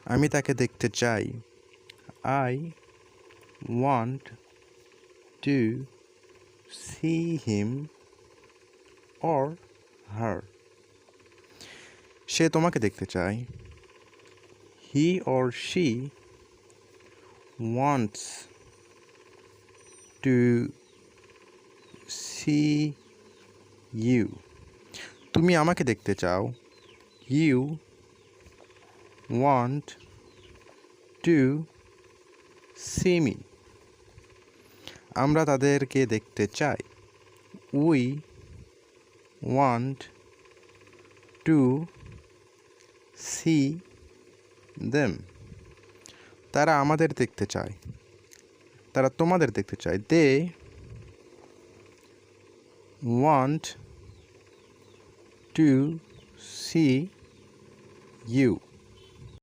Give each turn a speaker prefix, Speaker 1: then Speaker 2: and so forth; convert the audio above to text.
Speaker 1: আমি তাকে দেখতে চাই। I want to see him or her. সে তোমাকে দেখতে চায়। He or she wants to see you. তুমি আমাকে দেখতে চাও। You want to see me. আমরা তাদেরকে দেখতে চাই। We want to see them. তারা আমাদের দেখতে চায়। তারা তোমাদের দেখতে চায়। They want to see you.